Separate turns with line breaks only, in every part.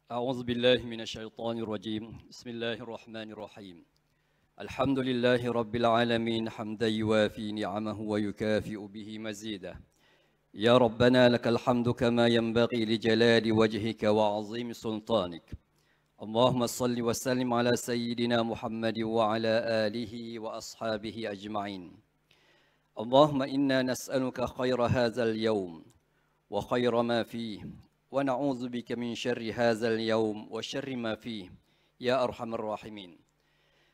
أعوذ بالله من الشيطان الرجيم بسم الله الرحمن الرحيم الحمد لله رب العالمين حمدا يوافي نعمه ويكافئ به مزيدا يا ربنا لك الحمد كما ينبغي لجلال وجهك وعظيم سلطانك اللهم صل وسلم على سيدنا محمد وعلى آله وأصحابه أجمعين اللهم إنا نسألك خير هذا اليوم وخير ما فيه ونعوذ بك من شر هذا اليوم وشر ما فيه ya arhamar rahimin.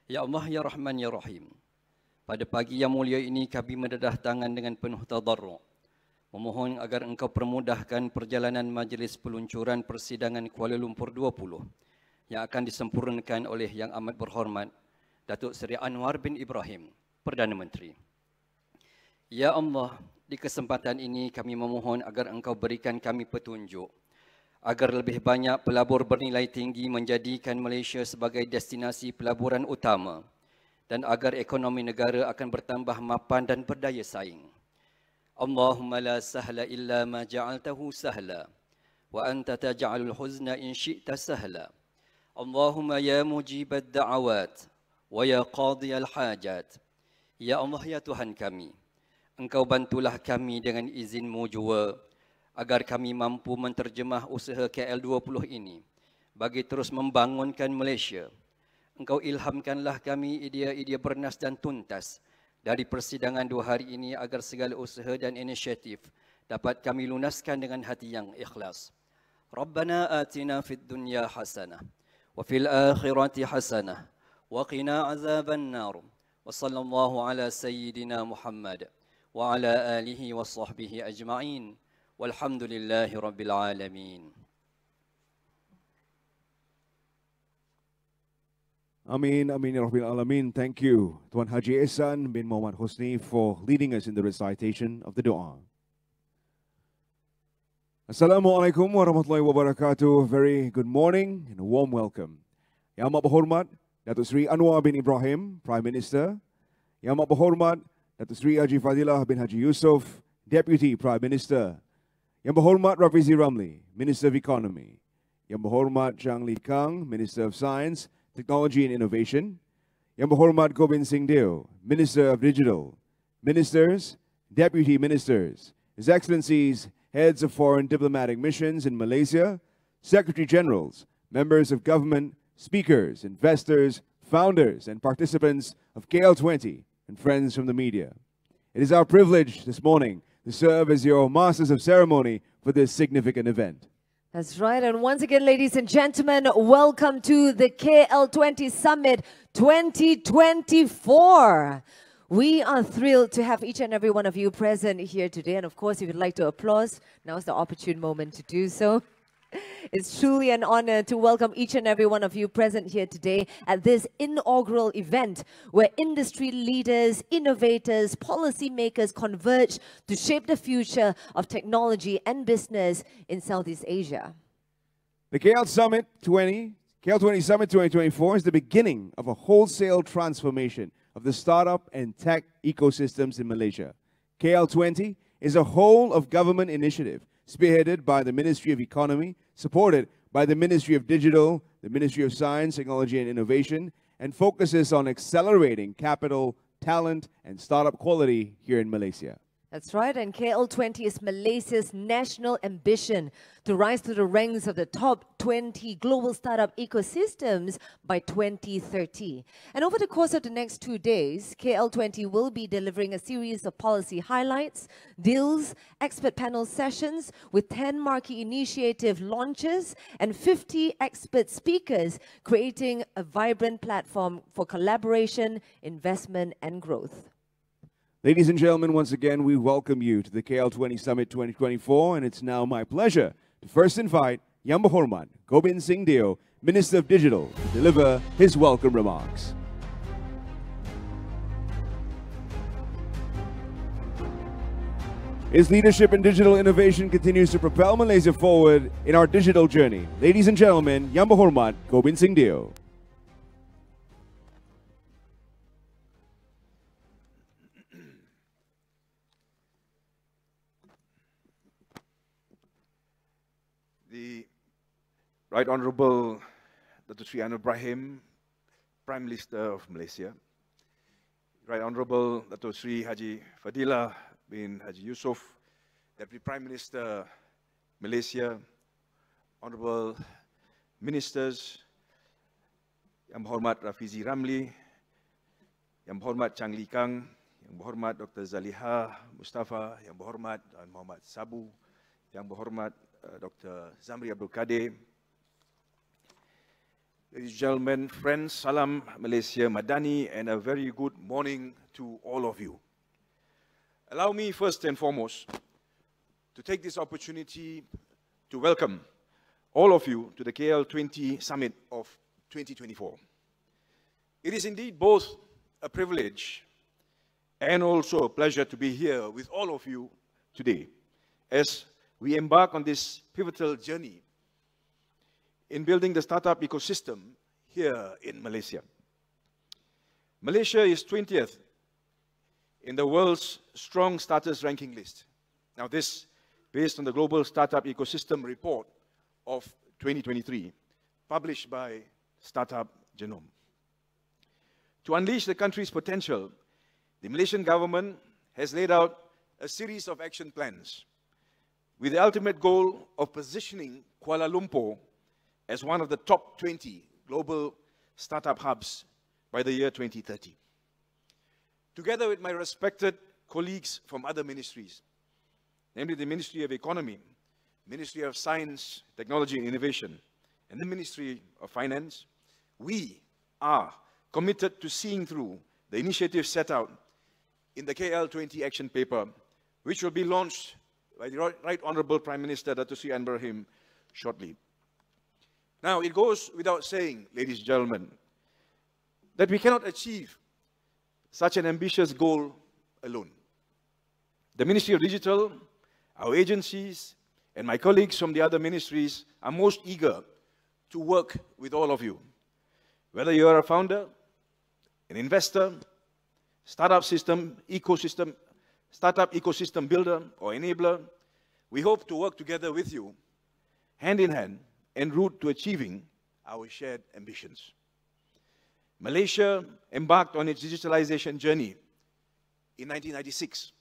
Ya Allah, ya Rahman, ya Rahim. Pada pagi yang mulia ini kami mendedah tangan dengan penuh tadarru' memohon agar Engkau permudahkan perjalanan majlis peluncuran persidangan Kuala Lumpur 20 yang akan disempurnakan oleh Yang Amat Berhormat Datuk Seri Anwar bin Ibrahim, Perdana Menteri. Ya Allah, di kesempatan ini kami memohon agar Engkau berikan kami petunjuk agar lebih banyak pelabur bernilai tinggi menjadikan Malaysia sebagai destinasi pelaburan utama dan agar ekonomi negara akan bertambah mapan dan berdaya saing. Allahumma la sahla illa ma ja'altahu sahla wa anta taj'alul huzna in syi'ta sahla. Allahumma ya mujibad da'awat wa ya qadiyal hajat. Ya Allah, ya Tuhan kami, Engkau bantulah kami dengan izin-Mu jua agar kami mampu menterjemah usaha KL20 ini bagi terus membangunkan Malaysia. Engkau ilhamkanlah kami idea-idea bernas dan tuntas dari persidangan 2 hari ini agar segala usaha dan inisiatif dapat kami lunaskan dengan hati yang ikhlas. Rabbana atina fid dunya hasanah wa fil akhirati hasanah wa qina azaban nar. Wa sallallahu ala sayyidina Muhammad wa ala alihi wa sahbihi ajma'in. Walhamdulillahi Rabbil Alamin.
Amin, amin, ya Rabbil Alamin. Thank you, Tuan Haji Ehsan bin Muhammad Husni, for leading us in the recitation of the dua. Assalamualaikum warahmatullahi wabarakatuh. Very good morning and a warm welcome. Yang Amat Berhormat Datuk Seri Anwar bin Ibrahim, Prime Minister. Yang Amat Berhormat Datuk Seri Haji Fadilah bin Haji Yusof, Deputy Prime Minister. Yang Berhormat Rafizi Ramli, Minister of Economy. Yang Berhormat Chang Lee Kang, Minister of Science, Technology and Innovation. Yang Berhormat Gobind Singh, Minister of Digital. Ministers, Deputy Ministers, His Excellencies, Heads of Foreign Diplomatic Missions in Malaysia, Secretary Generals, Members of Government, Speakers, Investors, Founders and Participants of KL20 and friends from the media. It is our privilege this morning to serve as your Masters of Ceremony for this significant event.
That's right. And once again, ladies and gentlemen, welcome to the KL20 Summit 2024. We are thrilled to have each and every one of you present here today. And of course, if you'd like to applause, now is the opportune moment to do so. It's truly an honor to welcome each and every one of you present here today at this inaugural event where industry leaders, innovators, policymakers converge to shape the future of technology and business in Southeast Asia.
The KL20 Summit 2024 is the beginning of a wholesale transformation of the startup and tech ecosystems in Malaysia. KL20 is a whole of government initiative spearheaded by the Ministry of Economy, supported by the Ministry of Digital, the Ministry of Science, Technology and Innovation, and focuses on accelerating capital, talent, and startup quality here in Malaysia.
That's right, and KL20 is Malaysia's national ambition to rise to the ranks of the top 20 global startup ecosystems by 2030. And over the course of the next 2 days, KL20 will be delivering a series of policy highlights, deals, expert panel sessions with 10 marquee initiative launches and 50 expert speakers, creating a vibrant platform for collaboration, investment and growth.
Ladies and gentlemen, once again, we welcome you to the KL20 Summit 2024, and it's now my pleasure to first invite Yang Berhormat Gobind Singh, Minister of Digital, to deliver his welcome remarks. His leadership in digital innovation continues to propel Malaysia forward in our digital journey. Ladies and gentlemen, Yang Berhormat Gobind Singh.
Right Honorable Datuk Seri Anwar Ibrahim, Prime Minister of Malaysia, Right Honorable Datuk Seri Haji Fadilah bin Haji Yusof, Deputy Prime Minister Malaysia, Honorable Ministers, Yang Berhormat Rafizi Ramli, Yang Berhormat Chang Lee Kang, Yang Berhormat Dr. Zaliha Mustafa, Yang Berhormat Muhammad Sabu, Yang Berhormat Dr. Zamri Abdul Kadir. Ladies and gentlemen, friends, salam Malaysia Madani, and a very good morning to all of you. Allow me first and foremost to take this opportunity to welcome all of you to the KL20 Summit of 2024. It is indeed both a privilege and also a pleasure to be here with all of you today as we embark on this pivotal journey in building the startup ecosystem here in Malaysia. Malaysia is 20th in the world's strong starters ranking list. Now this based on the Global Startup Ecosystem Report of 2023, published by Startup Genome. To unleash the country's potential, the Malaysian government has laid out a series of action plans with the ultimate goal of positioning Kuala Lumpur as one of the top 20 global startup hubs by the year 2030. Together with my respected colleagues from other ministries, namely the Ministry of Economy, Ministry of Science, Technology and Innovation, and the Ministry of Finance, we are committed to seeing through the initiatives set out in the KL20 action paper, which will be launched by the Right Honorable Prime Minister Datuk Seri Anwar Ibrahim shortly. Now, it goes without saying, ladies and gentlemen, that we cannot achieve such an ambitious goal alone. The Ministry of Digital, our agencies, and my colleagues from the other ministries are most eager to work with all of you. Whether you are a founder, an investor, startup ecosystem builder or enabler, we hope to work together with you, hand in hand, en route to achieving our shared ambitions. Malaysia embarked on its digitalization journey in 1996.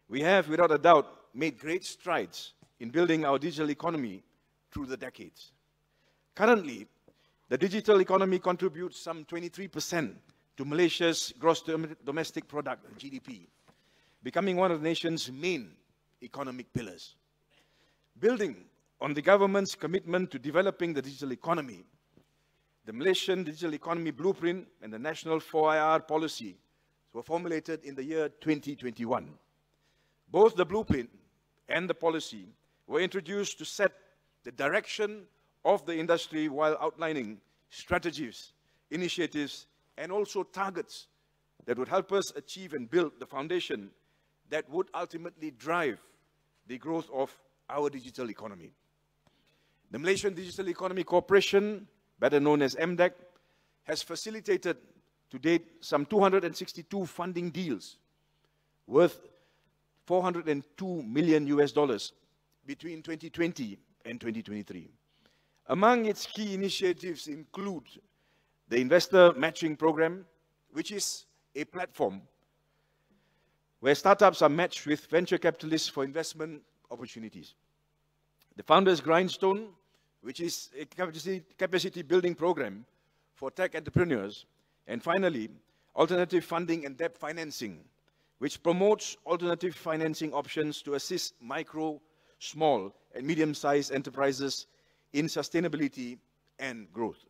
We have, without a doubt, made great strides in building our digital economy through the decades. Currently, the digital economy contributes some 23% to Malaysia's gross domestic product, GDP, becoming one of the nation's main economic pillars. Building on the government's commitment to developing the digital economy, the Malaysian Digital Economy Blueprint and the National 4IR policy were formulated in the year 2021. Both the blueprint and the policy were introduced to set the direction of the industry while outlining strategies, initiatives, and also targets that would help us achieve and build the foundation that would ultimately drive the growth of our digital economy. The Malaysian Digital Economy Corporation, better known as MDEC, has facilitated to date some 262 funding deals worth $402 million between 2020 and 2023. Among its key initiatives include the Investor Matching Program, which is a platform where startups are matched with venture capitalists for investment opportunities. The Founders Grindstone, which is a capacity building program for tech entrepreneurs. And finally, alternative funding and debt financing, which promotes alternative financing options to assist micro, small, and medium-sized enterprises in sustainability and growth.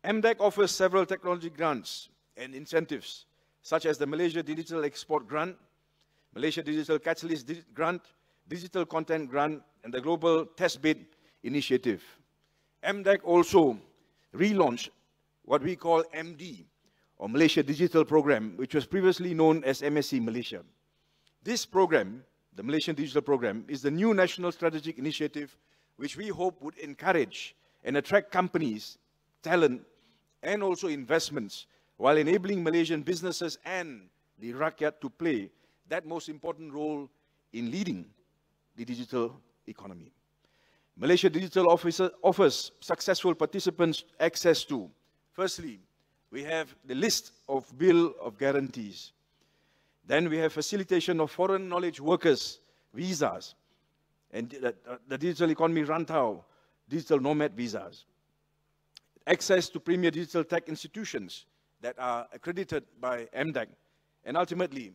MDEC offers several technology grants and incentives, such as the Malaysia Digital Export Grant, Malaysia Digital Catalyst Grant, Digital Content Grant, and the Global Test Bed Initiative. MDEC also relaunched what we call MD, or Malaysia Digital Program, which was previously known as MSC Malaysia. This program, the Malaysian Digital Program, is the new national strategic initiative which we hope would encourage and attract companies, talent, and also investments, while enabling Malaysian businesses and the rakyat to play that most important role in leading the digital economy. Malaysia Digital offers successful participants access to, firstly, we have the list of bill of guarantees. Then we have facilitation of foreign knowledge workers, visas, and the digital economy rantau, digital nomad visas. Access to premier digital tech institutions that are accredited by MDEC, and ultimately,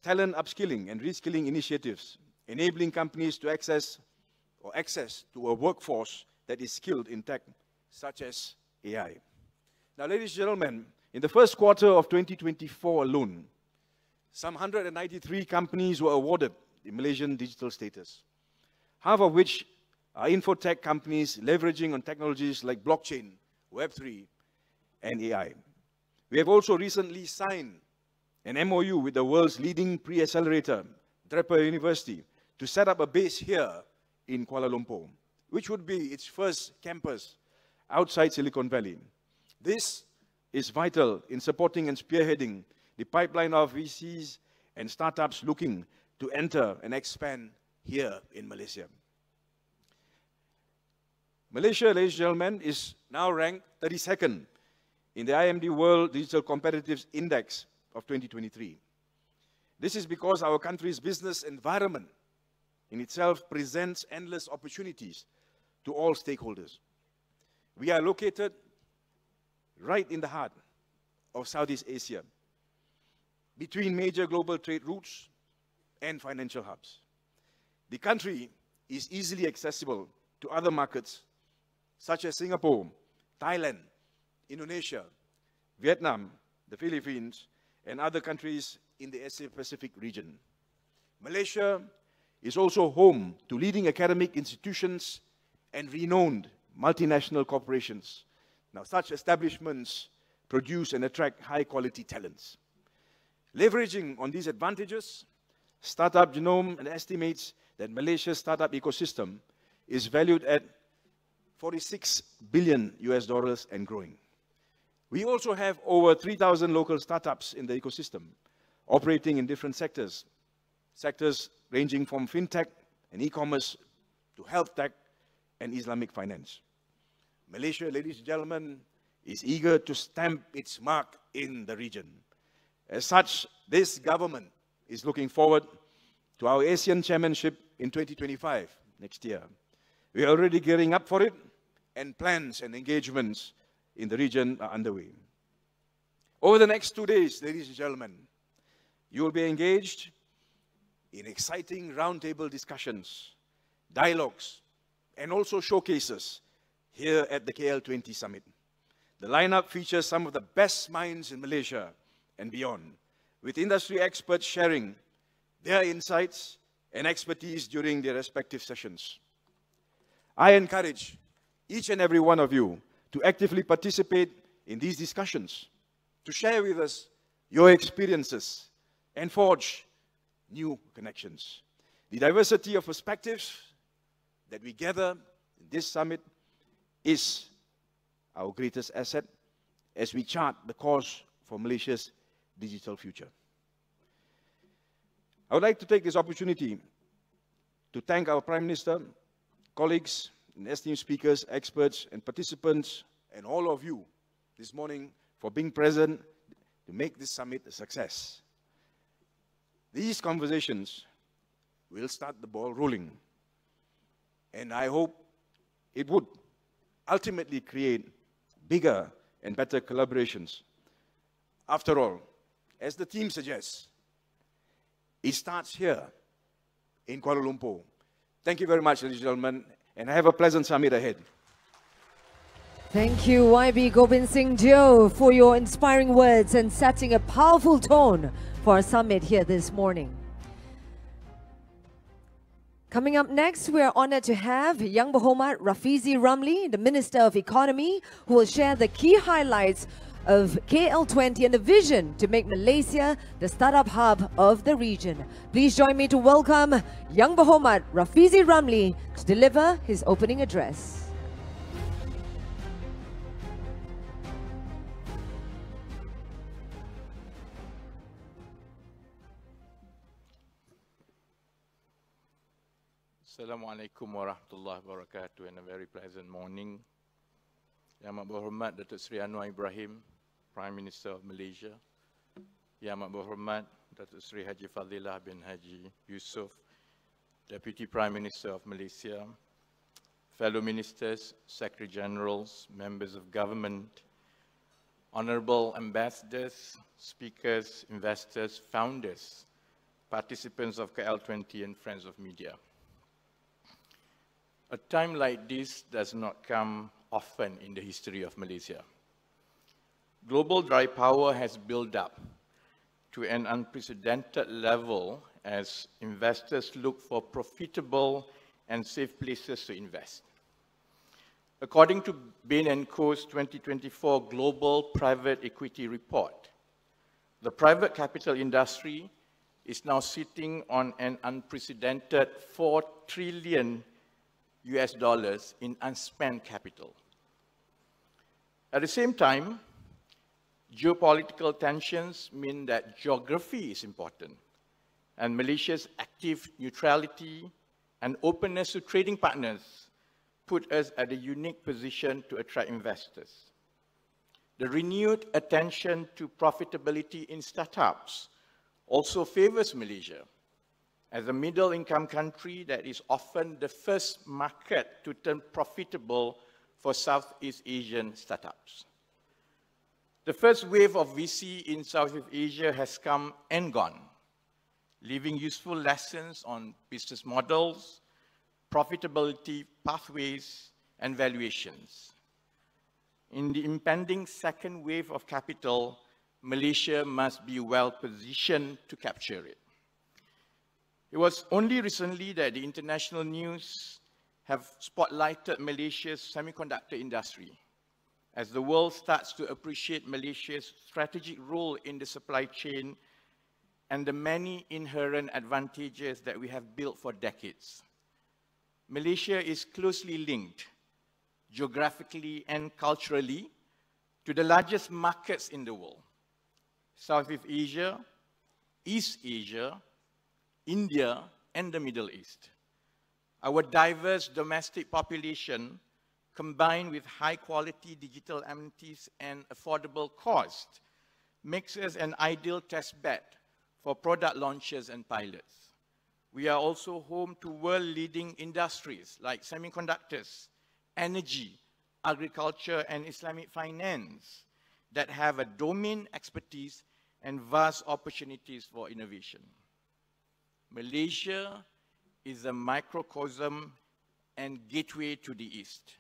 talent upskilling and reskilling initiatives, enabling companies to access to a workforce that is skilled in tech, such as AI. Now, ladies and gentlemen, in the first quarter of 2024 alone, some 193 companies were awarded the Malaysian digital status, half of which are infotech companies leveraging on technologies like blockchain, Web3, and AI. We have also recently signed an MOU with the world's leading pre-accelerator, Draper University, to set up a base here in Kuala Lumpur, which would be its first campus outside Silicon Valley. This is vital in supporting and spearheading the pipeline of VCs and startups looking to enter and expand here in Malaysia. Malaysia, ladies and gentlemen, is now ranked 32nd in the IMD World Digital Competitiveness Index of 2023. This is because our country's business environment in itself presents endless opportunities to all stakeholders. We are located right in the heart of Southeast Asia, between major global trade routes and financial hubs. The country is easily accessible to other markets such as Singapore, Thailand, Indonesia, Vietnam, the Philippines, and other countries in the Asia-Pacific region. Malaysia is also home to leading academic institutions and renowned multinational corporations. Now, such establishments produce and attract high-quality talents. Leveraging on these advantages, Startup Genome estimates that Malaysia's startup ecosystem is valued at $46 billion and growing. We also have over 3,000 local startups in the ecosystem, operating in different sectors ranging from fintech and e-commerce to health tech and Islamic finance. Malaysia, ladies and gentlemen, is eager to stamp its mark in the region. As such, this government is looking forward to our ASEAN Chairmanship in 2025, next year. We are already gearing up for it, and plans and engagements in the region are underway. Over the next 2 days, ladies and gentlemen, you will be engaged in exciting roundtable discussions, dialogues, and also showcases here at the KL20 Summit. The lineup features some of the best minds in Malaysia and beyond, with industry experts sharing their insights and expertise during their respective sessions. I encourage each and every one of you to actively participate in these discussions, to share with us your experiences and forge new connections. The diversity of perspectives that we gather in this summit is our greatest asset as we chart the course for Malaysia's digital future. I would like to take this opportunity to thank our Prime Minister, colleagues, and esteemed speakers, experts, and participants, and all of you this morning for being present to make this summit a success. These conversations will start the ball rolling, and I hope it would ultimately create bigger and better collaborations. After all, as the theme suggests, it starts here in Kuala Lumpur. Thank you very much, ladies and gentlemen, and have a pleasant summit ahead.
Thank you, YB Gobind Singh Dio, for your inspiring words and setting a powerful tone for our summit here this morning. Coming up next, we are honored to have Yang Berhormat Rafizi Ramli, the Minister of Economy, who will share the key highlights of KL20 and the vision to make Malaysia the startup hub of the region. Please join me to welcome Yang Berhormat Rafizi Ramli to deliver his opening address.
Assalamualaikum warahmatullahi wabarakatuh, and a very pleasant morning. Yang Amat Berhormat Datuk Seri Anwar Ibrahim, Prime Minister of Malaysia. Yang Amat Berhormat Datuk Seri Haji Fadilah bin Haji Yusof, Deputy Prime Minister of Malaysia, fellow ministers, Secretary Generals, members of government, honorable ambassadors, speakers, investors, founders, participants of KL20 and friends of media. A time like this does not come often in the history of Malaysia. Global dry power has built up to an unprecedented level as investors look for profitable and safe places to invest. According to Bain & Co.'s 2024 Global Private Equity Report, the private capital industry is now sitting on an unprecedented $4 trillion in unspent capital. At the same time, geopolitical tensions mean that geography is important, and Malaysia's active neutrality and openness to trading partners put us at a unique position to attract investors. The renewed attention to profitability in startups also favors Malaysia as a middle-income country that is often the first market to turn profitable for Southeast Asian startups. The first wave of VC in Southeast Asia has come and gone, leaving useful lessons on business models, profitability pathways, and valuations. In the impending second wave of capital, Malaysia must be well positioned to capture it. It was only recently that the international news have spotlighted Malaysia's semiconductor industry as the world starts to appreciate Malaysia's strategic role in the supply chain and the many inherent advantages that we have built for decades. Malaysia is closely linked geographically and culturally to the largest markets in the world: Southeast Asia, East Asia, India, and the Middle East. Our diverse domestic population, combined with high-quality digital amenities and affordable cost, makes us an ideal test bed for product launches and pilots. We are also home to world-leading industries like semiconductors, energy, agriculture, and Islamic finance that have a domain expertise and vast opportunities for innovation. Malaysia is a microcosm and gateway to the East.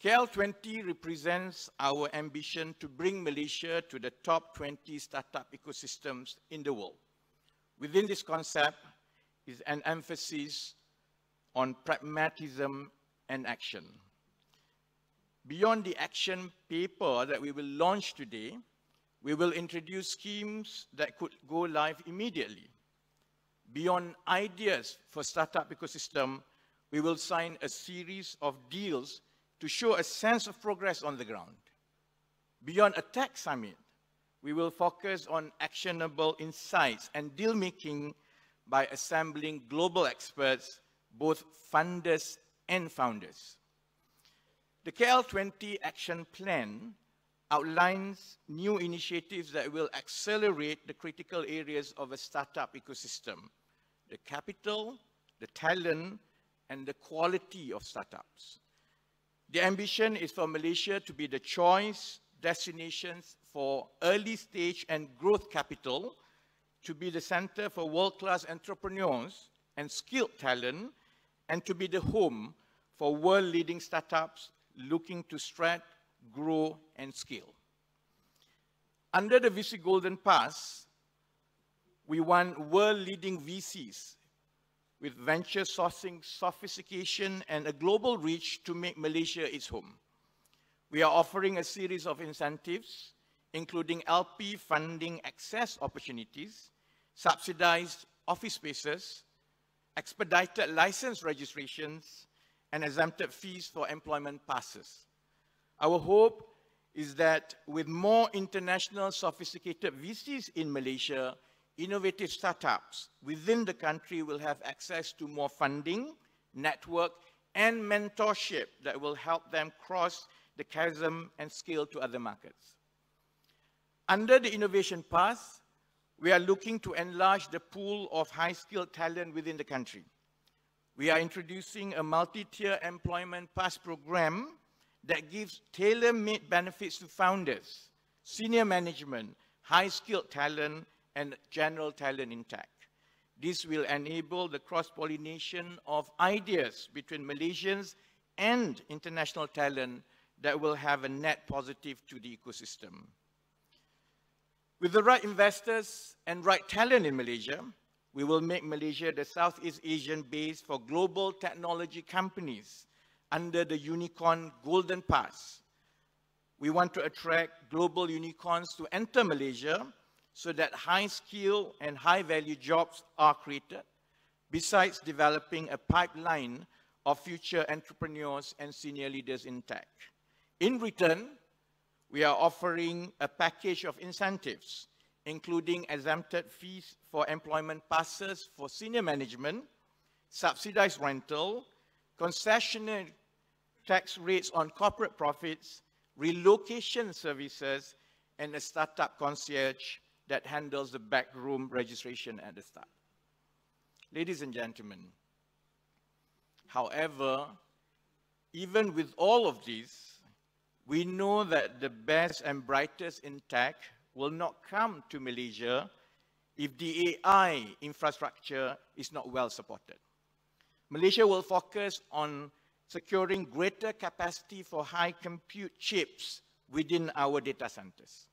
KL20 represents our ambition to bring Malaysia to the top 20 startup ecosystems in the world. Within this concept is an emphasis on pragmatism and action. Beyond the action paper that we will launch today, we will introduce schemes that could go live immediately. Beyond ideas for startup ecosystem, we will sign a series of deals to show a sense of progress on the ground. Beyond a tech summit, we will focus on actionable insights and deal-making by assembling global experts, both funders and founders. The KL20 Action Plan outlines new initiatives that will accelerate the critical areas of a startup ecosystem: the capital, the talent, and the quality of startups. The ambition is for Malaysia to be the choice destinations for early stage and growth capital, to be the center for world-class entrepreneurs and skilled talent, and to be the home for world-leading startups looking to stretch, grow, and scale. Under the VC Golden Pass, we want world-leading VCs with venture sourcing sophistication and a global reach to make Malaysia its home. We are offering a series of incentives, including LP funding access opportunities, subsidized office spaces, expedited license registrations, and exempted fees for employment passes. Our hope is that with more international sophisticated VCs in Malaysia, innovative startups within the country will have access to more funding, network, and mentorship that will help them cross the chasm and scale to other markets. Under the innovation path, we are looking to enlarge the pool of high-skilled talent within the country. We are introducing a multi-tier employment pass program that gives tailor-made benefits to founders, senior management, high-skilled talent, and general talent in tech. This will enable the cross-pollination of ideas between Malaysians and international talent that will have a net positive to the ecosystem. With the right investors and right talent in Malaysia, we will make Malaysia the Southeast Asian base for global technology companies under the Unicorn Golden Pass. We want to attract global unicorns to enter Malaysia so that high-skill and high-value jobs are created, besides developing a pipeline of future entrepreneurs and senior leaders in tech. In return, we are offering a package of incentives, including exempted fees for employment passes for senior management, subsidized rental, concessionary tax rates on corporate profits, relocation services, and a startup concierge that handles the backroom registration at the start. Ladies and gentlemen, however, even with all of these, we know that the best and brightest in tech will not come to Malaysia if the AI infrastructure is not well supported. Malaysia will focus on securing greater capacity for high compute chips within our data centers,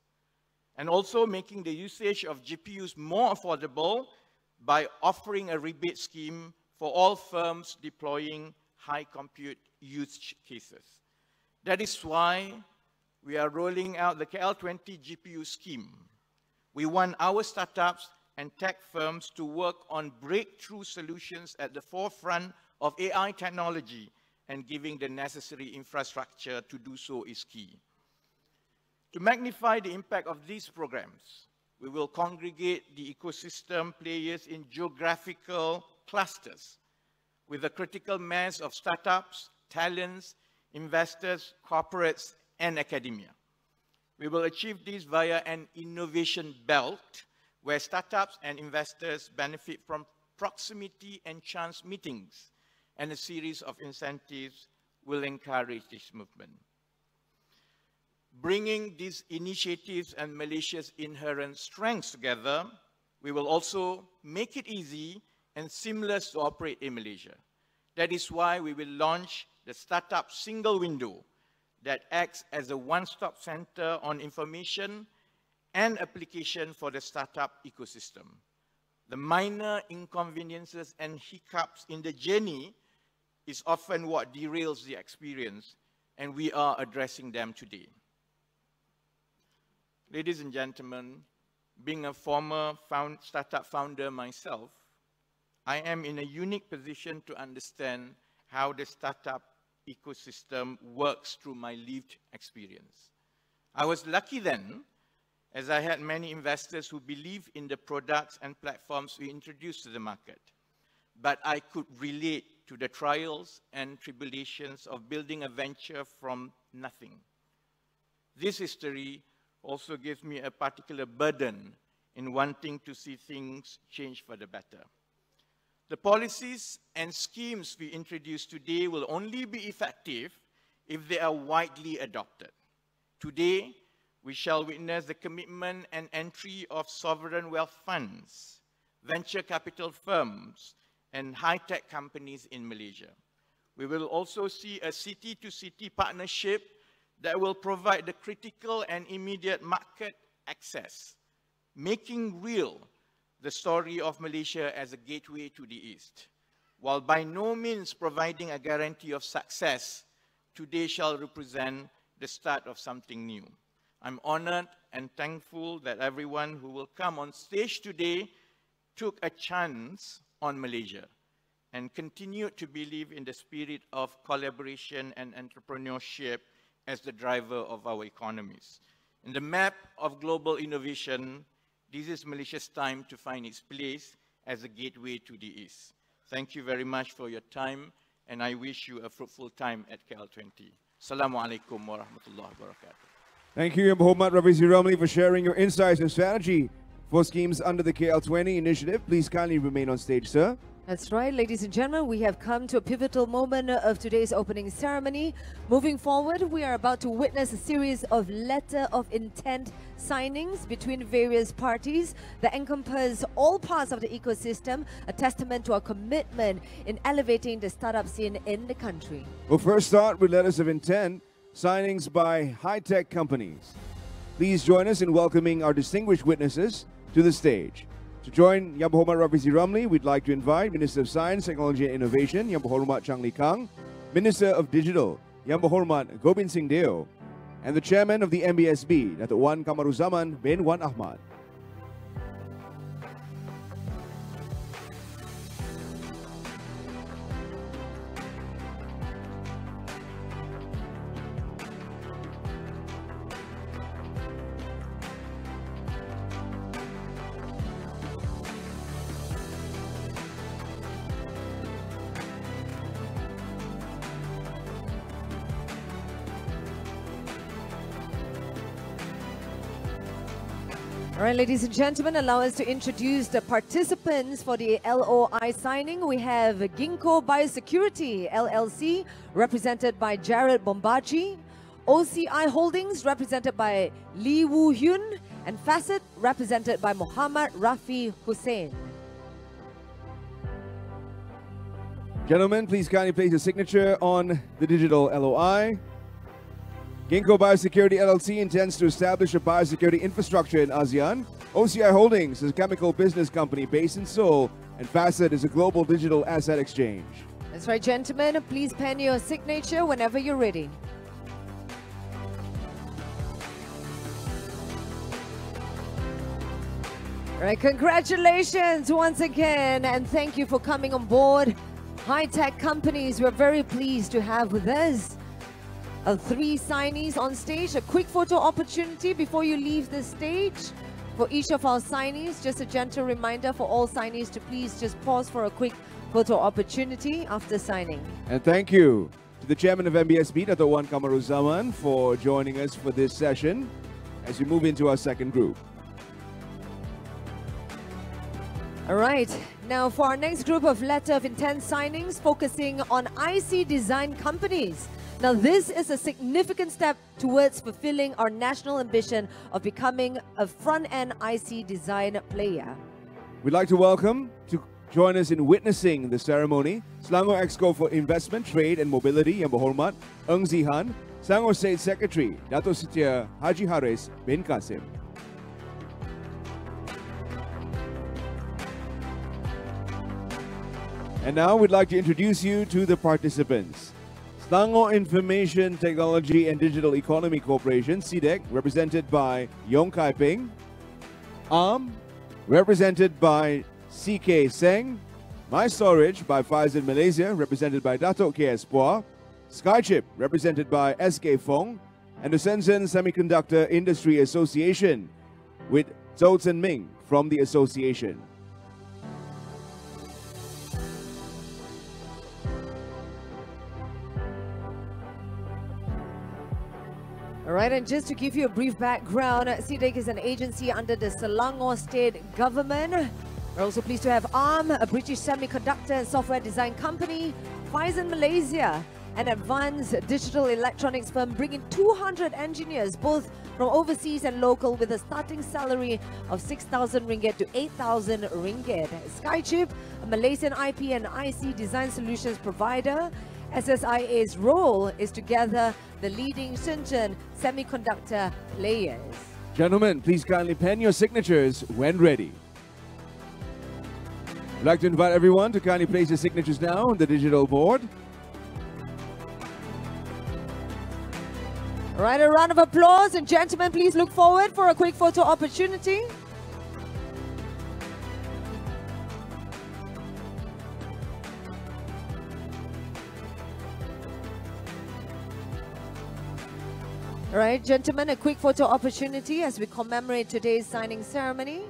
and also making the usage of GPUs more affordable by offering a rebate scheme for all firms deploying high compute use cases. That is why we are rolling out the KL20 GPU scheme. We want our startups and tech firms to work on breakthrough solutions at the forefront of AI technology, and giving the necessary infrastructure to do so is key. To magnify the impact of these programs, we will congregate the ecosystem players in geographical clusters with a critical mass of startups, talents, investors, corporates, and academia. We will achieve this via an innovation belt where startups and investors benefit from proximity and chance meetings, and a series of incentives will encourage this movement. Bringing these initiatives and Malaysia's inherent strengths together, we will also make it easy and seamless to operate in Malaysia. That is why we will launch the Startup Single Window that acts as a one-stop center on information and application for the startup ecosystem. The minor inconveniences and hiccups in the journey is often what derails the experience, and we are addressing them today. Ladies and gentlemen, being a former startup founder myself, I am in a unique position to understand how the startup ecosystem works through my lived experience. I was lucky then, as I had many investors who believed in the products and platforms we introduced to the market. But I could relate to the trials and tribulations of building a venture from nothing. This history also gives me a particular burden in wanting to see things change for the better. The policies and schemes we introduce today will only be effective if they are widely adopted. Today, we shall witness the commitment and entry of sovereign wealth funds, venture capital firms, and high-tech companies in Malaysia. We will also see a city-to-city partnership that will provide the critical and immediate market access, making real the story of Malaysia as a gateway to the East. While by no means providing a guarantee of success, today shall represent the start of something new. I'm honored and thankful that everyone who will come on stage today took a chance on Malaysia and continue to believe in the spirit of collaboration and entrepreneurship as the driver of our economies. In the map of global innovation, This is Malaysia's time to find its place as a gateway to the East. Thank you very much for your time, and I wish you a fruitful time at KL20. Assalamualaikum warahmatullahi wabarakatuh.
Thank you, Yang Berhormat Rafizi Ramli, for sharing your insights and strategy for schemes under the KL20 initiative. Please kindly remain on stage, sir.
That's right, ladies and gentlemen, we have come to a pivotal moment of today's opening ceremony. Moving forward, we are about to witness a series of letter of intent signings between various parties that encompass all parts of the ecosystem, a testament to our commitment in elevating the startup scene in the country.
We'll first start with letters of intent signings by high-tech companies. Please join us in welcoming our distinguished witnesses to the stage. To join Yang Berhormat Rafizi Ramli, we'd like to invite Minister of Science, Technology and Innovation, Yang Berhormat Chang Lee Kang, Minister of Digital, Yang Berhormat Gobind Singh, and the Chairman of the MBSB, Datuk Wan Kamaruzaman bin Wan Ahmad.
All right, ladies and gentlemen, allow us to introduce the participants for the LOI signing. We have Ginkgo Biosecurity LLC, represented by Jared Bombachi, OCI Holdings, represented by Lee Woo Hyun, and Facet, represented by Muhammad Rafi Hussain.
Gentlemen, please kindly place a signature on the digital LOI. Ginkgo Biosecurity LLC intends to establish a biosecurity infrastructure in ASEAN. OCI Holdings is a chemical business company based in Seoul, and Facet is a global digital asset exchange.
That's right, gentlemen. Please pen your signature whenever you're ready. All right, congratulations once again, and thank you for coming on board. High-tech companies, we're very pleased to have with us 3 signees on stage. A quick photo opportunity before you leave the stage for each of our signees. Just a gentle reminder for all signees to please just pause for a quick photo opportunity after signing.
And thank you to the Chairman of MBSB, Datuk Wan Kamaruzaman, for joining us for this session as we move into our second group.
All right, now for our next group of letter of intent signings focusing on IC design companies. Now, this is a significant step towards fulfilling our national ambition of becoming a front-end IC design player.
We'd like to welcome to join us in witnessing the ceremony Selangor Exco for Investment, Trade and Mobility, Yang Berhormat Eng Zihan, Selangor State Secretary, Datuk Setia Haji Haris bin Kasim. And now we'd like to introduce you to the participants. Selangor Information Technology and Digital Economy Corporation, SIDEC, represented by Yong Kai Ping. ARM, represented by CK Seng. My Storage by Faizan Malaysia, represented by Datuk KS Pua. Skychip, represented by SK Fong. And the Shenzhen Semiconductor Industry Association, with Zhou Zhenming from the association.
All right, and just to give you a brief background, SIDEC is an agency under the Selangor State Government. We're also pleased to have ARM, a British semiconductor and software design company, Faizan Malaysia, an advanced digital electronics firm bringing 200 engineers, both from overseas and local, with a starting salary of 6,000 ringgit to 8,000 ringgit. Skychip, a Malaysian IP and IC design solutions provider. SSIA's role is to gather the leading Shenzhen semiconductor players.
Gentlemen, please kindly pen your signatures when ready. I'd like to invite everyone to kindly place their signatures now on the digital board.
All right, a round of applause, and gentlemen, please look forward for a quick photo opportunity. All right, gentlemen, a quick photo opportunity as we commemorate today's signing ceremony.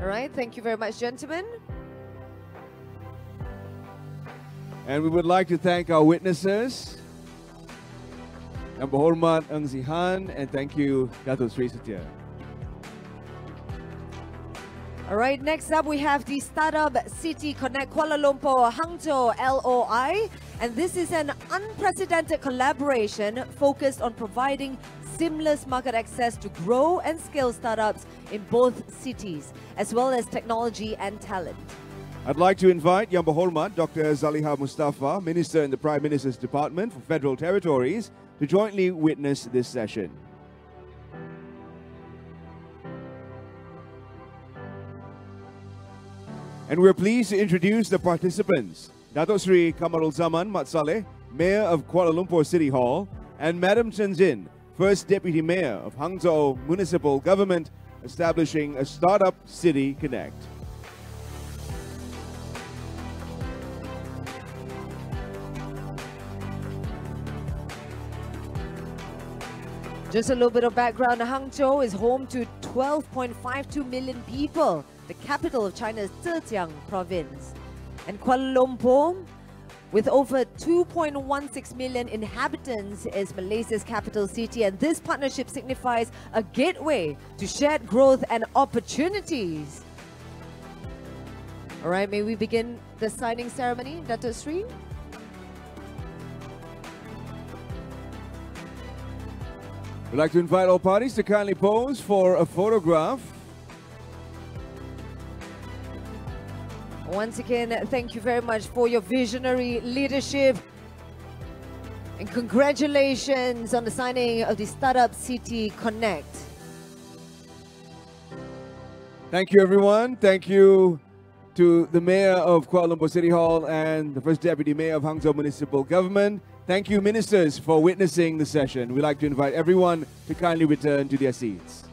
All right, thank you very much, gentlemen.
And we would like to thank our witnesses. Yang Berhormat Eng Zihan, and thank you, Datuk Seri Setia.
All right, next up we have the Startup City Connect Kuala Lumpur Hangzhou LOI. And this is an unprecedented collaboration focused on providing seamless market access to grow and scale startups in both cities, as well as technology and talent.
I'd like to invite Yang Berhormat Dr. Zaliha Mustafa, Minister in the Prime Minister's Department for Federal Territories, to jointly witness this session. And we're pleased to introduce the participants. Datuk Seri Kamarul Zaman Mat Saleh, Mayor of Kuala Lumpur City Hall, and Madam Chen Zin, First Deputy Mayor of Hangzhou Municipal Government, establishing a Startup City Connect.
Just a little bit of background. Hangzhou is home to 12.52 million people, the capital of China's Zhejiang province. And Kuala Lumpur, with over 2.16 million inhabitants, is Malaysia's capital city. And this partnership signifies a gateway to shared growth and opportunities. All right, may we begin the signing ceremony, Datuk Seri?
We'd like to invite all parties to kindly pose for a photograph.
Once again, thank you very much for your visionary leadership. And congratulations on the signing of the Startup City Connect.
Thank you, everyone. Thank you to the Mayor of Kuala Lumpur City Hall and the First Deputy Mayor of Hangzhou Municipal Government. Thank you, ministers, for witnessing the session. We'd like to invite everyone to kindly return to their seats.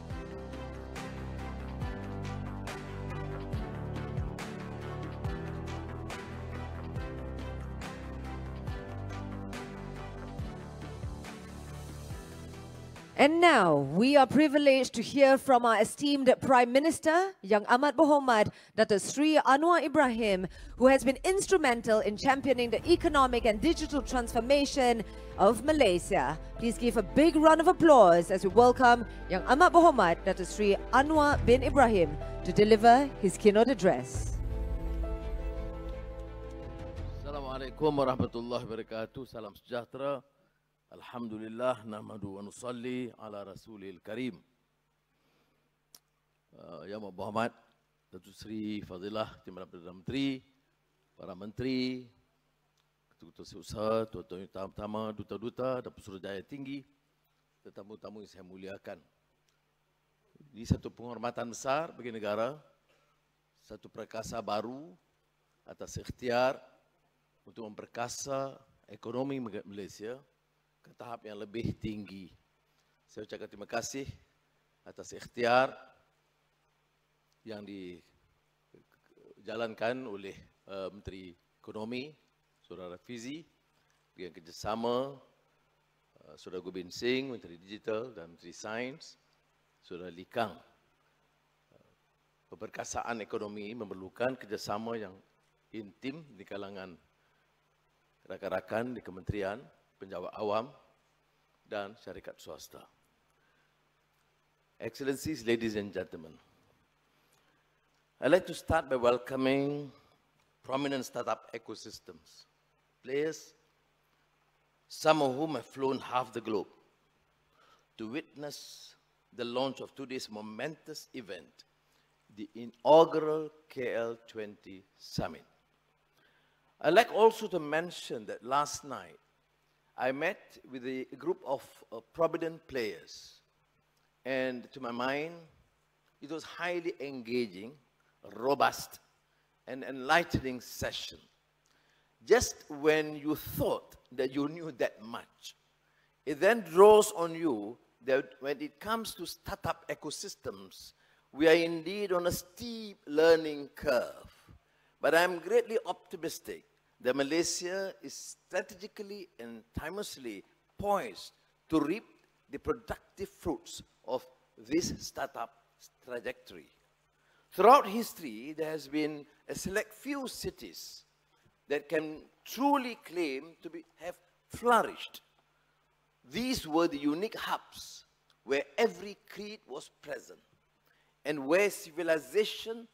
And now, we are privileged to hear from our esteemed Prime Minister, Yang Amat Berhormat Datuk Seri Anwar Ibrahim, who has been instrumental in championing the economic and digital transformation of Malaysia. Please give a big round of applause as we welcome Yang Amat Berhormat Datuk Seri Anwar bin Ibrahim to deliver his keynote address.
Assalamualaikum warahmatullahi wabarakatuh. Salam sejahtera. Alhamdulillah, nahmadu wa nusalli ala rasulil karim. Yang Berhormat Datuk Seri Fadilah Timbalan Perdana Menteri, para Menteri, Ketua-Ketua Usaha, Tuan-Tuan Utama, Duta-Duta dan Pesuruhjaya Tinggi, tetamu-tamu yang saya muliakan. Ini satu penghormatan besar bagi negara, satu perkasa baru atas ikhtiar untuk memperkasa ekonomi Malaysia ke tahap yang lebih tinggi. Saya ucapkan terima kasih atas ikhtiar yang dijalankan oleh Menteri Ekonomi, Saudara Rafizi, dengan kerjasama Saudara Gobind Singh, Menteri Digital dan Menteri Sains, Saudara Likang. Perkasaan ekonomi memerlukan kerjasama yang intim di kalangan rakan-rakan di kementerian, penjawat awam dan syarikat swasta. Excellencies, ladies and gentlemen, I'd like to start by welcoming prominent startup ecosystems, players, some of whom have flown half the globe, to witness the launch of today's momentous event, the inaugural KL20 Summit. I'd like also to mention that last night, I met with a group of prominent players, and to my mind, it was highly engaging, robust, and enlightening session. Just when you thought that you knew that much, it then draws on you that when it comes to startup ecosystems, we are indeed on a steep learning curve. But I'm greatly optimistic that Malaysia is strategically and timelessly poised to reap the productive fruits of this startup trajectory. Throughout history, there has been a select few cities that can truly claim to have flourished. These were the unique hubs where every creed was present and where civilization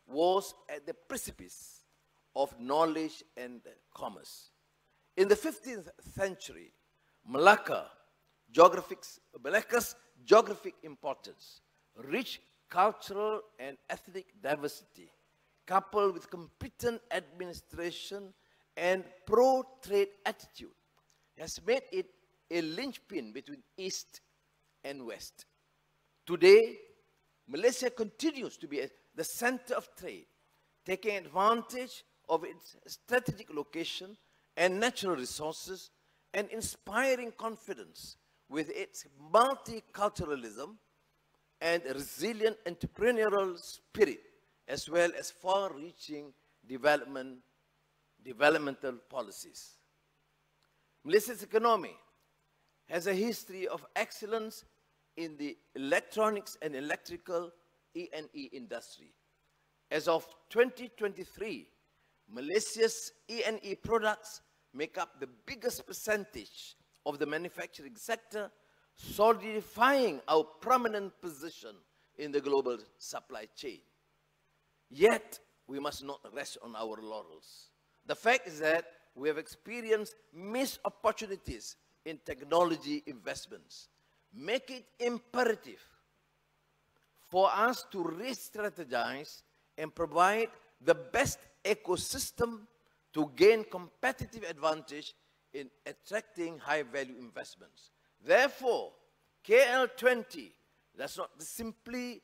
was at the precipice of knowledge and commerce. In the 15th century, Malacca's geographic importance, rich cultural and ethnic diversity, coupled with competent administration and pro-trade attitude, has made it a linchpin between East and West. Today, Malaysia continues to be at the center of trade, taking advantage of its strategic location and natural resources and inspiring confidence with its multiculturalism and resilient entrepreneurial spirit, as well as far-reaching developmental policies. Malaysia's economy has a history of excellence in the electronics and electrical E&E industry. As of 2023, Malaysia's E&E products make up the biggest percentage of the manufacturing sector, solidifying our prominent position in the global supply chain. Yet, we must not rest on our laurels. The fact is that we have experienced missed opportunities in technology investments, make it imperative for us to re-strategize and provide the best ecosystem to gain competitive advantage in attracting high-value investments. Therefore, KL20 does not simply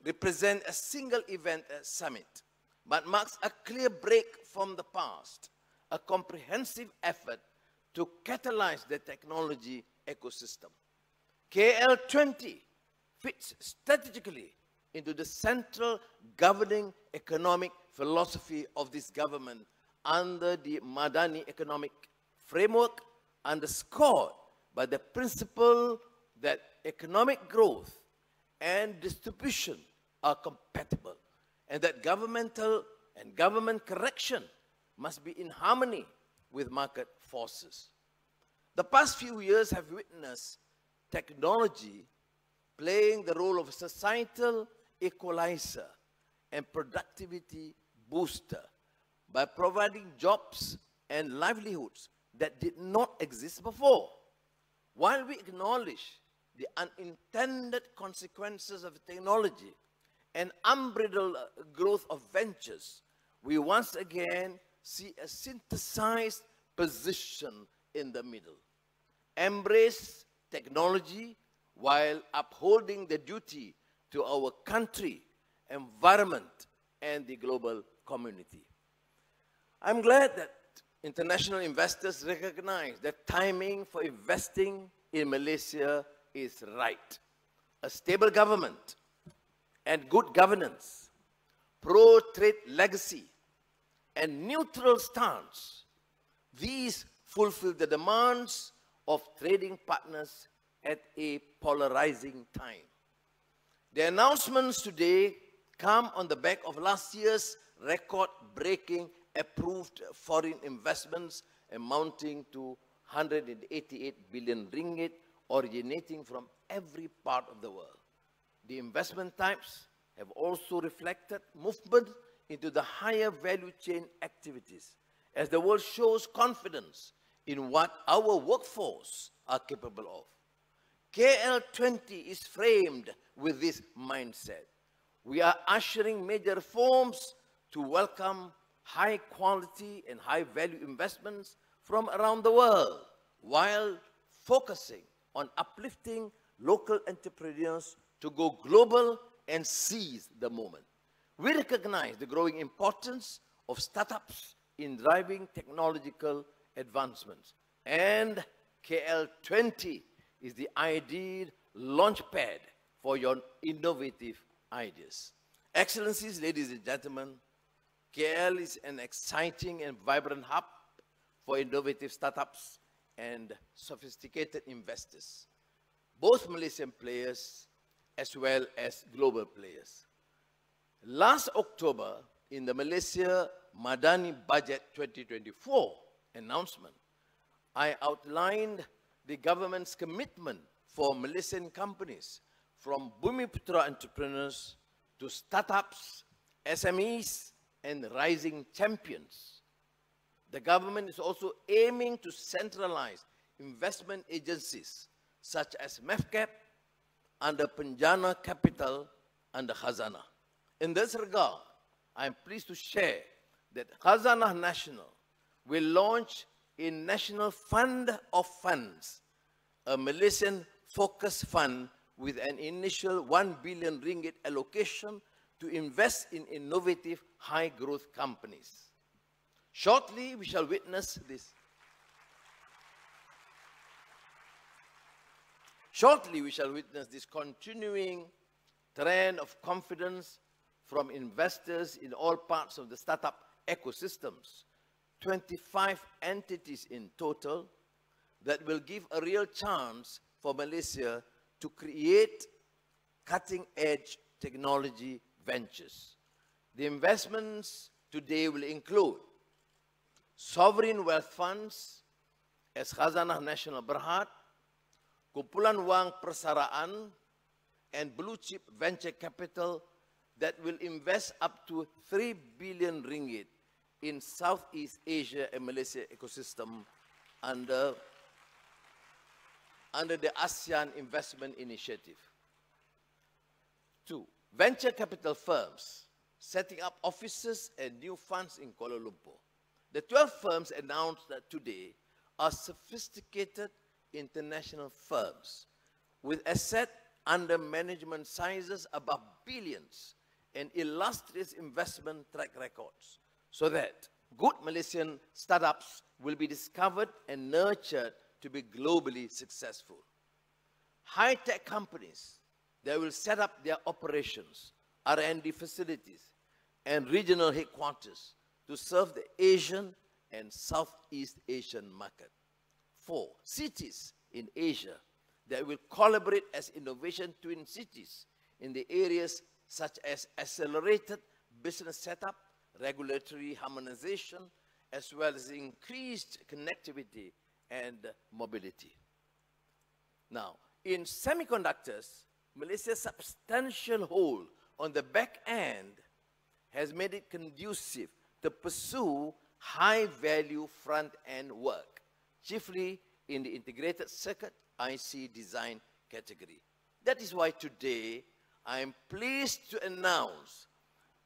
represent a single event summit, but marks a clear break from the past, a comprehensive effort to catalyze the technology ecosystem. KL20 fits strategically into the central governing economic philosophy of this government under the Madani economic framework, underscored by the principle that economic growth and distribution are compatible, and that governmental and government correction must be in harmony with market forces. The past few years have witnessed technology playing the role of societal equalizer and productivity booster by providing jobs and livelihoods that did not exist before. While we acknowledge the unintended consequences of technology and unbridled growth of ventures, we once again see a synthesized position in the middle. Embrace technology while upholding the duty to our country, environment, and the global community. I'm glad that international investors recognize that timing for investing in Malaysia is right. A stable government and good governance, pro-trade legacy, and neutral stance, these fulfill the demands of trading partners at a polarizing time. The announcements today come on the back of last year's record-breaking approved foreign investments amounting to 188 billion ringgit originating from every part of the world. The investment types have also reflected movement into the higher value chain activities as the world shows confidence in what our workforce are capable of. KL20 is framed with this mindset. We are ushering major reforms to welcome high quality and high value investments from around the world while focusing on uplifting local entrepreneurs to go global and seize the moment. We recognize the growing importance of startups in driving technological advancements, and KL20 is the ideal launchpad for your innovative ideas. Excellencies, ladies and gentlemen, KL is an exciting and vibrant hub for innovative startups and sophisticated investors, both Malaysian players as well as global players. Last October, in the Malaysia Madani Budget 2024 announcement, I outlined the government's commitment for Malaysian companies, from Bumiputra entrepreneurs to startups, SMEs, and rising champions. The government is also aiming to centralize investment agencies such as MEFCAP under Penjana Capital under Khazanah. In this regard, I am pleased to share that Khazanah National will launch a National Fund of Funds, a Malaysian focus fund with an initial 1 billion ringgit allocation to invest in innovative high-growth companies. Shortly, we shall witness this. Shortly, we shall witness this continuing trend of confidence from investors in all parts of the startup ecosystems. 25 entities in total that will give a real chance for Malaysia to create cutting-edge technology ventures. The investments today will include sovereign wealth funds as Khazanah Nasional Berhad, kumpulan wang persaraan, and blue-chip venture capital that will invest up to 3 billion ringgit in Southeast Asia and Malaysia ecosystem under the ASEAN Investment Initiative. 2. Venture capital firms setting up offices and new funds in Kuala Lumpur. The 12 firms announced that today are sophisticated international firms with asset under management sizes above billions and illustrious investment track records, so that good Malaysian startups will be discovered and nurtured to be globally successful. High-tech companies that will set up their operations, R&D facilities, and regional headquarters to serve the Asian and Southeast Asian market. 4. Cities in Asia that will collaborate as innovation twin cities in the areas such as accelerated business setup, regulatory harmonization, as well as increased connectivity and mobility. Now, in semiconductors, Malaysia's substantial hold on the back end has made it conducive to pursue high-value front-end work, chiefly in the integrated circuit IC design category. That is why today I am pleased to announce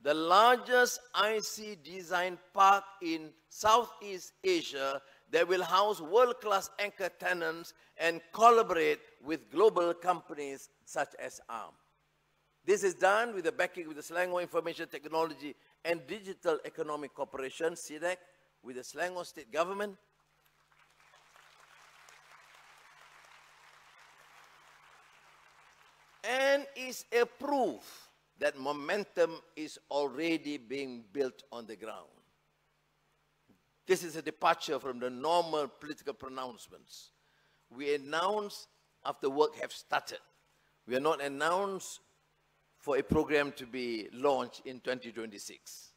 the largest IC design park in Southeast Asia that will house world-class anchor tenants and collaborate with global companies such as ARM. This is done with the backing of the Selangor Information Technology and Digital Economic Corporation, SIDEC, with the Selangor State Government, and is a proof that momentum is already being built on the ground. This is a departure from the normal political pronouncements. We announce after work have started. We are not announced for a program to be launched in 2026.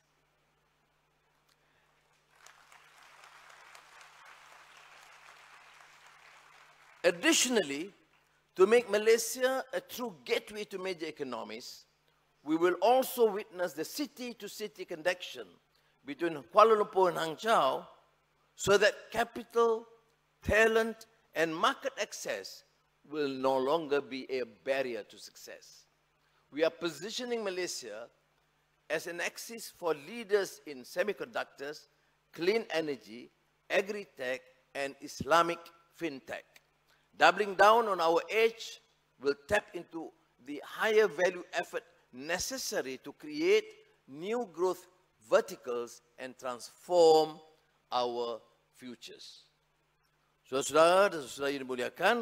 Additionally, to make Malaysia a true gateway to major economies, we will also witness the city-to-city connection between Kuala Lumpur and Hangzhou, so that capital, talent, and market access will no longer be a barrier to success. We are positioning Malaysia as an axis for leaders in semiconductors, clean energy, agri-tech, and Islamic fintech. Doubling down on our edge will tap into the higher value effort necessary to create new growth verticals and transform our futures. Saudara-saudara dan saudara yang dimuliakan,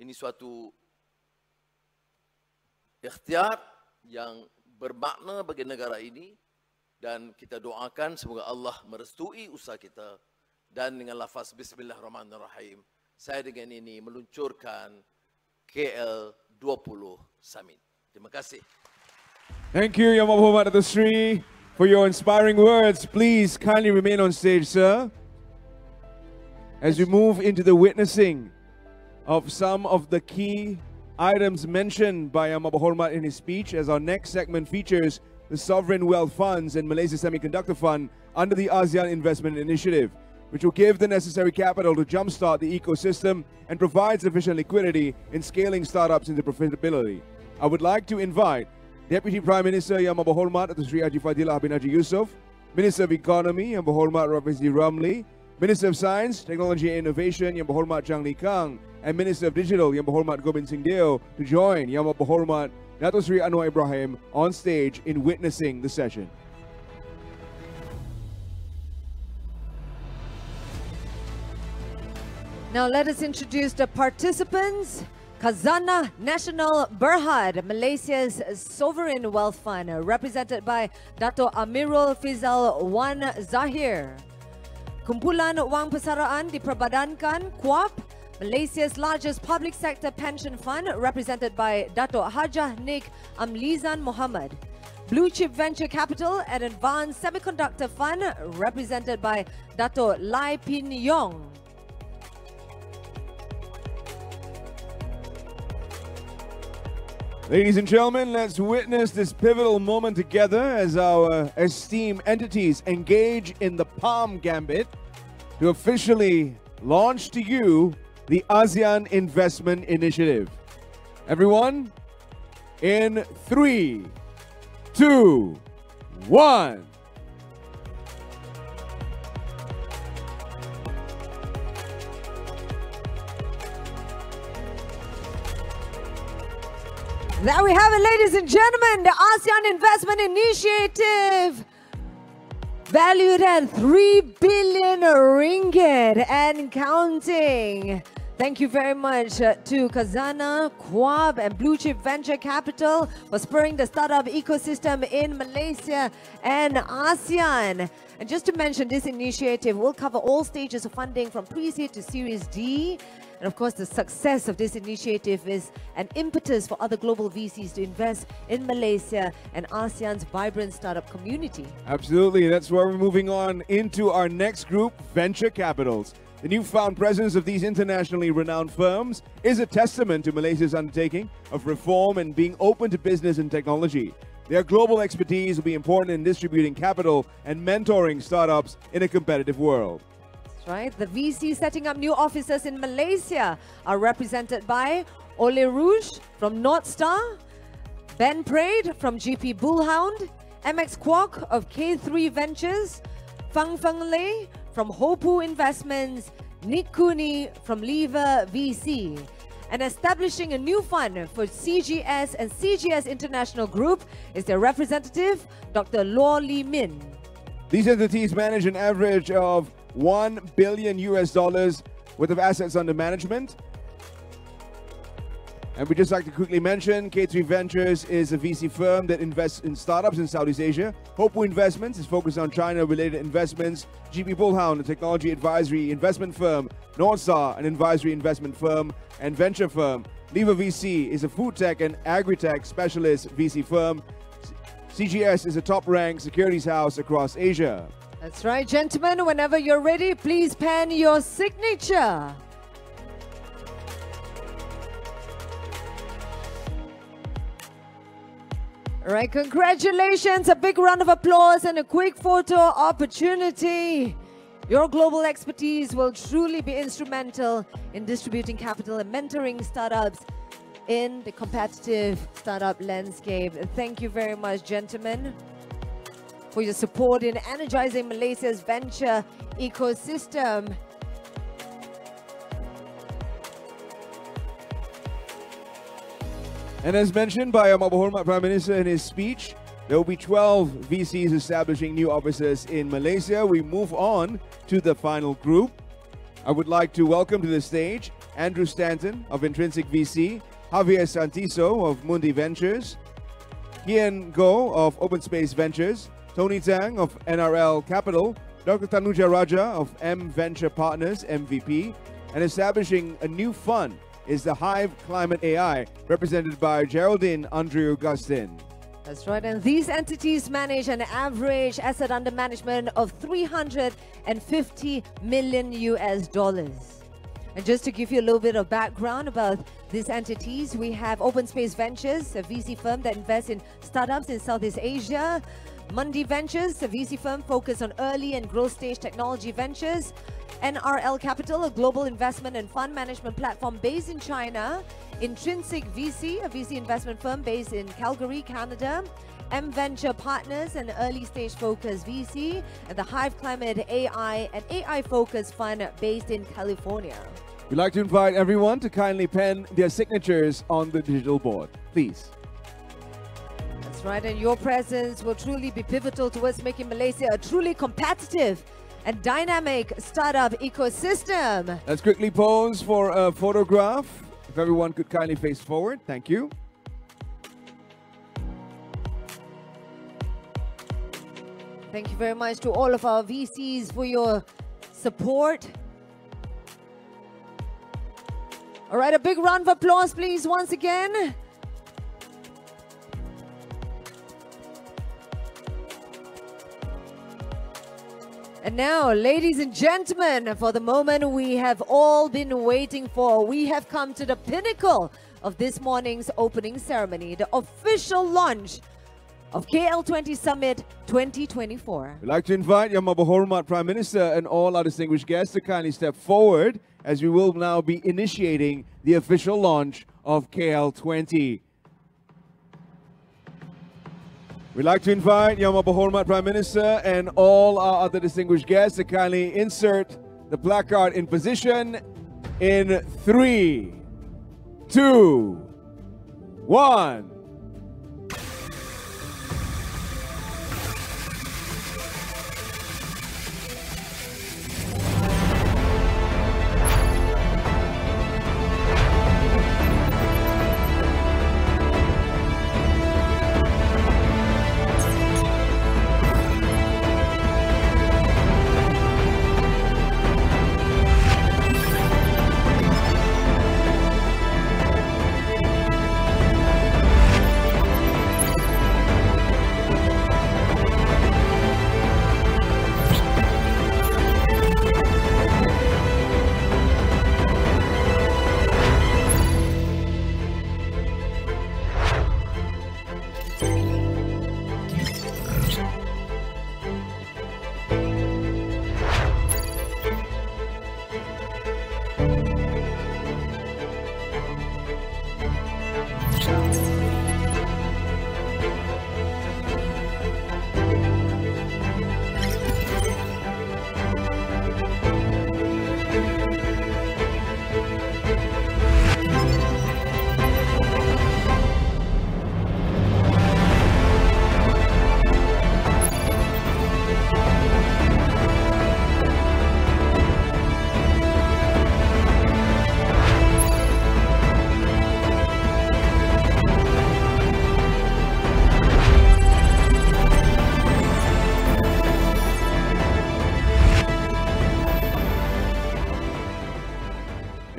ini suatu ikhtiar yang bermakna bagi negara ini Dan kita doakan semoga Allah merestui usaha kita. Dan dengan lafaz Bismillahirrahmanirrahim, saya dengan ini meluncurkan KL20 Summit. Terima kasih.
Thank you, Yang Berhormat Datuk Seri, for your inspiring words. Please kindly remain on stage, sir. As we move into the witnessing of some of the key items mentioned by Yang Berhormat in his speech, as our next segment features the Sovereign Wealth Funds and Malaysia Semiconductor Fund under the ASEAN Investment Initiative, which will give the necessary capital to jumpstart the ecosystem and provide sufficient liquidity in scaling startups into profitability. I would like to invite Deputy Prime Minister Yang Berhormat Datuk Seri Haji Fadilah bin Haji Yusof, Minister of Economy Yang Berhormat Rafizi Ramli, Minister of Science, Technology and Innovation Yang Berhormat Chang Lee Kang, and Minister of Digital Yang Berhormat Gobind Singh to join Yang Berhormat Datuk Seri Anwar Ibrahim on stage in witnessing the session.
Now let us introduce the participants. Khazanah Nasional Berhad, Malaysia's sovereign wealth fund, represented by Dato' Amirul Fizal Wan Zahir. Kumpulan Wang Persaraan diperbadankan KUAP, Malaysia's largest public sector pension fund, represented by Dato' Hajah Nik Amlizan Muhammad. Blue Chip Venture Capital, an advanced semiconductor fund, represented by Dato' Lai Pin Yong.
Ladies and gentlemen, let's witness this pivotal moment together as our esteemed entities engage in the Palm Gambit to officially launch to you the ASEAN Investment Initiative. Everyone, in 3, 2, 1.
There we have it, ladies and gentlemen, the ASEAN Investment Initiative, valued at 3 billion ringgit and counting. Thank you very much to Khazanah, KUAP and Blue Chip Venture Capital for spurring the startup ecosystem in Malaysia and ASEAN. And just to mention, this initiative will cover all stages of funding from pre-seed to Series D. And of course, the success of this initiative is an impetus for other global VCs to invest in Malaysia and ASEAN's vibrant startup community.
Absolutely. That's why we're moving on into our next group, Venture Capitals. The newfound presence of these internationally renowned firms is a testament to Malaysia's undertaking of reform and being open to business and technology. Their global expertise will be important in distributing capital and mentoring startups in a competitive world.
Right, the VCs setting up new offices in Malaysia are represented by Ole Rouge from North Star, Ben Prade from GP Bullhound, MX Kwok of K3 Ventures, Fang Feng Lei from Hopu Investments, Nick Cooney from Lever VC. And establishing a new fund for CGS and CGS International Group is their representative, Dr. Luo Li Min.
These entities manage an average of $1 billion worth of assets under management. And we'd just like to quickly mention, K3 Ventures is a VC firm that invests in startups in Southeast Asia. Hopu Investments is focused on China-related investments. GP Bullhound, a technology advisory investment firm. Northstar, an advisory investment firm and venture firm. Lever VC is a food tech and agri-tech specialist VC firm. CGS is a top-ranked securities house across Asia.
That's right, gentlemen. Whenever you're ready, please pen your signature. All right, congratulations. A big round of applause and a quick photo opportunity. Your global expertise will truly be instrumental in distributing capital and mentoring startups in the competitive startup landscape. Thank you very much, gentlemen, for your support in energizing Malaysia's venture ecosystem.
And as mentioned by Yang Berhormat Prime Minister in his speech, there will be 12 VCs establishing new offices in Malaysia. We move on to the final group. I would like to welcome to the stage Andrew Stanton of Intrinsic VC, Javier Santiso of Mundi Ventures, Kian Go of Open Space Ventures, Tony Tang of NRL Capital, Dr. Tanuja Raja of M Venture Partners, MVP, and establishing a new fund is the Hive Climate AI, represented by Geraldine Andrew Gustin.
That's right, and these entities manage an average asset under management of 350 million US dollars. And just to give you a little bit of background about these entities, we have Open Space Ventures, a VC firm that invests in startups in Southeast Asia. Mundi Ventures, a VC firm focused on early and growth stage technology ventures. NRL Capital, a global investment and fund management platform based in China. Intrinsic VC, a VC investment firm based in Calgary, Canada. M Venture Partners, an early stage focused VC. And the Hive Climate AI, an AI focused fund based in California.
We'd like to invite everyone to kindly pen their signatures on the digital board, please.
That's right, and your presence will truly be pivotal towards making Malaysia a truly competitive and dynamic startup ecosystem.
Let's quickly pose for a photograph. If everyone could kindly face forward, thank you.
Thank you very much to all of our VCs for your support. All right, a big round of applause, please, once again. And now, ladies and gentlemen, for the moment we have all been waiting for, we have come to the pinnacle of this morning's opening ceremony, the official launch of KL20 Summit 2024.
We'd like to invite Yang Berhormat Prime Minister and all our distinguished guests to kindly step forward as we will now be initiating the official launch of KL20. We'd like to invite Yang Berhormat Prime Minister and all our other distinguished guests to kindly insert the placard in position in 3, 2, 1.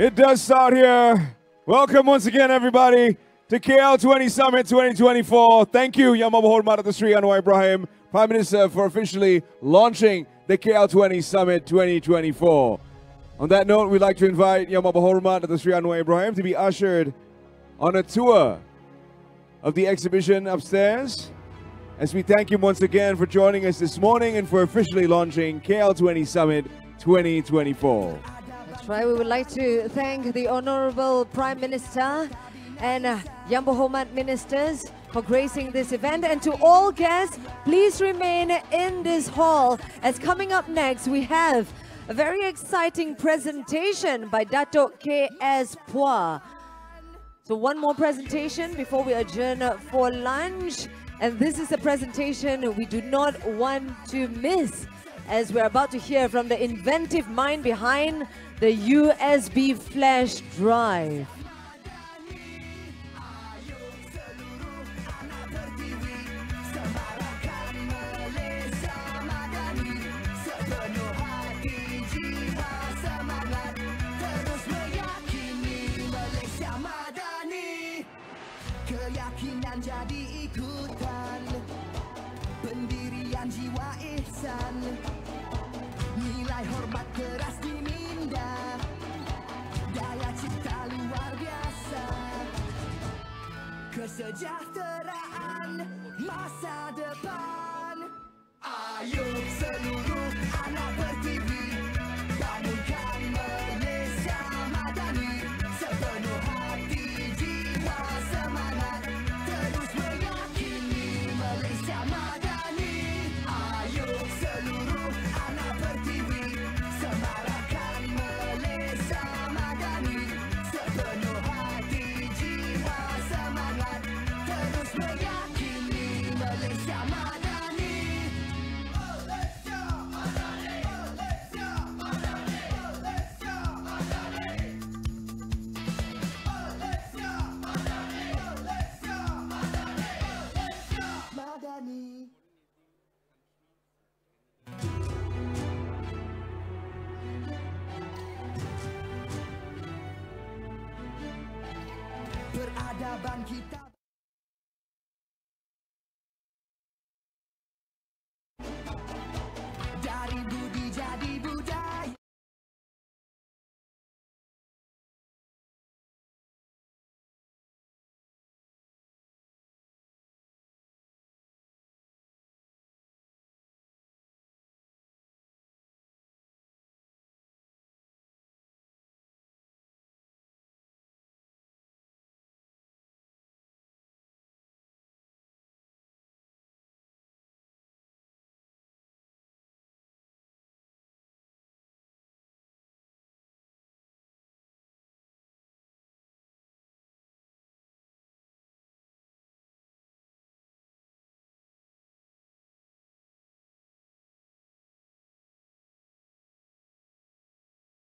It does start here. Welcome once again, everybody, to KL20 Summit 2024. Thank you, Yang Berhormat Datuk Seri Anwar Ibrahim, Prime Minister, for officially launching the KL20 Summit 2024. On that note, we'd like to invite Yang Berhormat Datuk Seri Anwar Ibrahim to be ushered on a tour of the exhibition upstairs, as we thank him once again for joining us this morning and for officially launching KL20 Summit 2024.
Right, we would like to thank the Honorable Prime Minister and Yang Berhormat Ministers for gracing this event. And to all guests, please remain in this hall, as coming up next we have a very exciting presentation by Datuk K.S. Phua. So one more presentation before we adjourn for lunch. And this is a presentation we do not want to miss, as we're about to hear from the inventive mind behind the USB flash drive.
jiwa semangat terus meyakini Malaysia madani. Keyakinan jadi ikutan, pendirian jiwa ihsan, nilai hormat keras diminda, daya cipta luar biasa, kesejahteraan masa depan. Ayo seluruh anak bertiwi, bangunkan Malaysia madani, sepenuh hati jiwa semangat terus meyakini Malaysia madani. Ayo seluruh anak bertiwi, semarakkan Malaysia madani, sepenuh hati jiwa semangat terus meyakini Malaysia madani. Malaysia madani, Malaysia madani, Malaysia madani, Malaysia madani, Malaysia madani, Malaysia madani. Peradaban kita